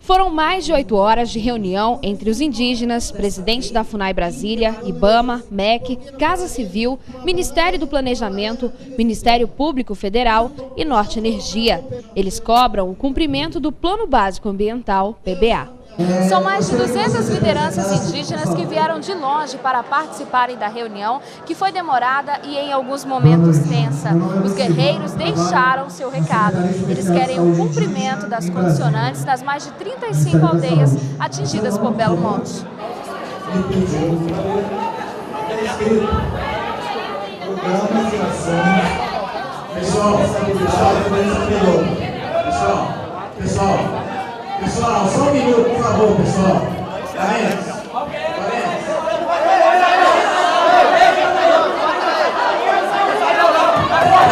Foram mais de 8 horas de reunião entre os indígenas, presidente da FUNAI Brasília, IBAMA, MEC, Casa Civil, Ministério do Planejamento, Ministério Público Federal e Norte Energia. Eles cobram o cumprimento do Plano Básico Ambiental, PBA. São mais de 200 lideranças indígenas que vieram de longe para participarem da reunião, que foi demorada e em alguns momentos tensa. Os guerreiros deixaram seu recado. Eles querem o cumprimento das condicionantes das mais de 35 aldeias atingidas por Belo Monte. Pessoal, só um minuto, por favor, pessoal.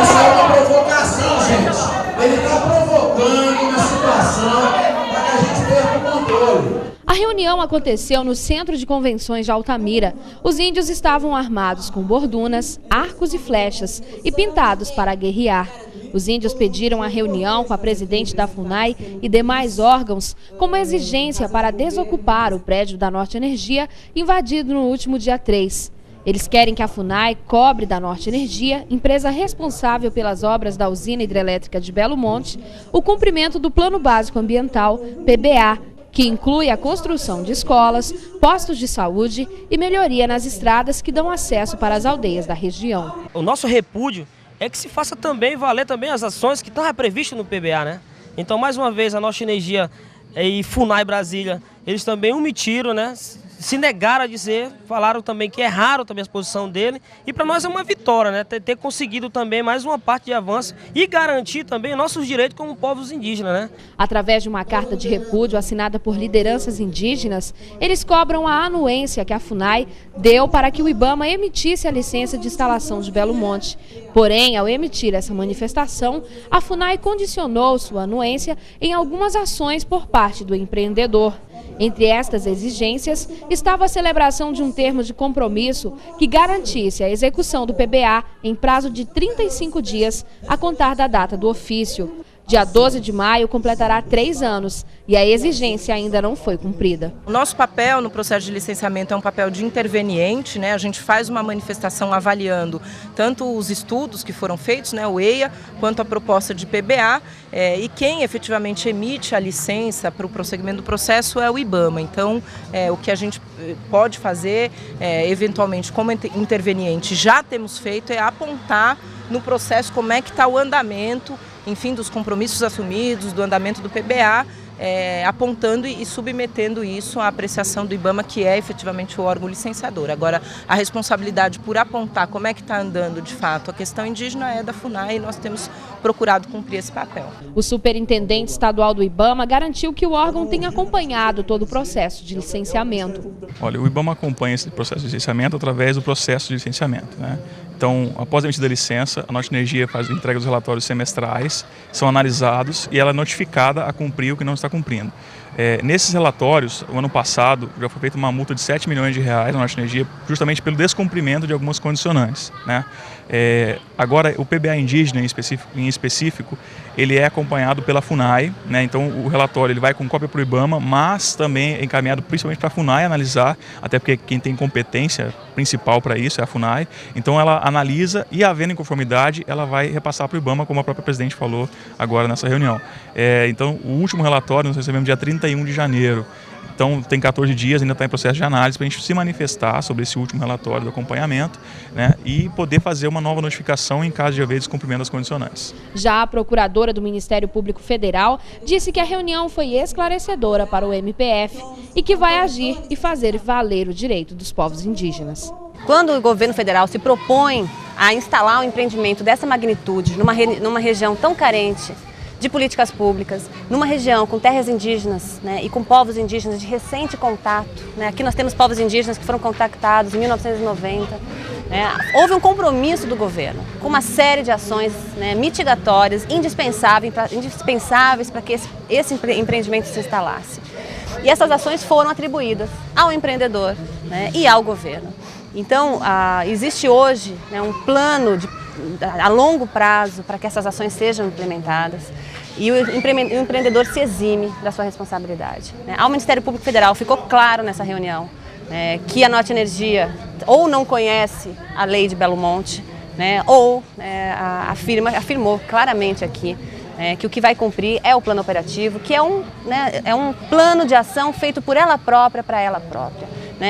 Isso é uma provocação, gente. Ele está provocando uma situação para que a gente perca o controle. A reunião aconteceu no Centro de Convenções de Altamira. Os índios estavam armados com bordunas, arcos e flechas e pintados para guerrear. Os índios pediram a reunião com a presidente da FUNAI e demais órgãos como exigência para desocupar o prédio da Norte Energia invadido no último dia 3. Eles querem que a FUNAI cobre da Norte Energia, empresa responsável pelas obras da usina hidrelétrica de Belo Monte, o cumprimento do Plano Básico Ambiental, PBA, que inclui a construção de escolas, postos de saúde e melhoria nas estradas que dão acesso para as aldeias da região. O nosso repúdio é que se faça também valer também as ações que estão previstas no PBA, né? Então, mais uma vez, a Norte Energia e FUNAI Brasília, eles também omitiram, né? Se negaram a dizer, falaram também que erraram também a posição dele. E para nós é uma vitória, né? Ter conseguido também mais uma parte de avanço e garantir também nossos direitos como povos indígenas, né? Através de uma carta de repúdio assinada por lideranças indígenas, eles cobram a anuência que a FUNAI deu para que o IBAMA emitisse a licença de instalação de Belo Monte. Porém, ao emitir essa manifestação, a FUNAI condicionou sua anuência em algumas ações por parte do empreendedor. Entre estas exigências estava a celebração de um termo de compromisso que garantisse a execução do PBA em prazo de 35 dias a contar da data do ofício. Dia 12 de maio completará 3 anos e a exigência ainda não foi cumprida. O nosso papel no processo de licenciamento é um papel de interveniente, né? A gente faz uma manifestação avaliando tanto os estudos que foram feitos, né, o EIA, quanto a proposta de PBA, e quem efetivamente emite a licença para o prosseguimento do processo é o IBAMA. Então, o que a gente pode fazer, eventualmente como interveniente, já temos feito, é apontar no processo como é que está o andamento, enfim, dos compromissos assumidos, do andamento do PBA, apontando e submetendo isso à apreciação do IBAMA, que é efetivamente o órgão licenciador. Agora, a responsabilidade por apontar como é que está andando de fato a questão indígena é da FUNAI e nós temos procurado cumprir esse papel. O superintendente estadual do IBAMA garantiu que o órgão tem acompanhado todo o processo de licenciamento. Olha, o IBAMA acompanha esse processo de licenciamento através do processo de licenciamento, né? Então, após a emitida da licença, a Norte Energia faz a entrega dos relatórios semestrais, são analisados e ela é notificada a cumprir o que não está cumprindo. Nesses relatórios, o ano passado, já foi feita uma multa de 7 milhões de reais na Norte Energia, justamente pelo descumprimento de algumas condicionantes, né? Agora, o PBA indígena em específico, ele é acompanhado pela FUNAI, né? Então o relatório ele vai com cópia para o IBAMA, mas também é encaminhado principalmente para a FUNAI analisar, até porque quem tem competência principal para isso é a FUNAI. Então ela analisa e, havendo inconformidade, ela vai repassar para o IBAMA, como a própria presidente falou agora nessa reunião. Então o último relatório nós recebemos dia 31 de janeiro. Então tem 14 dias, ainda está em processo de análise para a gente se manifestar sobre esse último relatório do acompanhamento, né, e poder fazer uma nova notificação em caso de haver descumprimento das condicionantes. Já a procuradora do Ministério Público Federal disse que a reunião foi esclarecedora para o MPF e que vai agir e fazer valer o direito dos povos indígenas. Quando o governo federal se propõe a instalar um empreendimento dessa magnitude numa região tão carente de políticas públicas, numa região com terras indígenas, né, e com povos indígenas de recente contato, né, aqui nós temos povos indígenas que foram contactados em 1990, né, houve um compromisso do governo com uma série de ações, né, mitigatórias, indispensáveis para que esse empreendimento se instalasse. E essas ações foram atribuídas ao empreendedor, né, e ao governo. Então, existe hoje, né, um plano a longo prazo para que essas ações sejam implementadas. e o empreendedor se exime da sua responsabilidade. Ao Ministério Público Federal ficou claro nessa reunião que a Norte Energia ou não conhece a lei de Belo Monte, ou afirmou claramente aqui que o que vai cumprir é o plano operativo, que é um plano de ação feito por ela própria, para ela própria.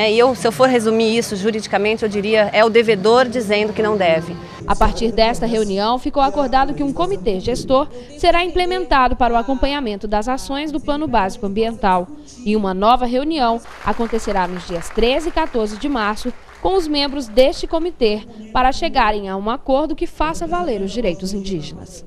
E se eu for resumir isso juridicamente, eu diria é o devedor dizendo que não deve. A partir desta reunião, ficou acordado que um comitê gestor será implementado para o acompanhamento das ações do Plano Básico Ambiental. E uma nova reunião acontecerá nos dias 13 e 14 de março com os membros deste comitê para chegarem a um acordo que faça valer os direitos indígenas.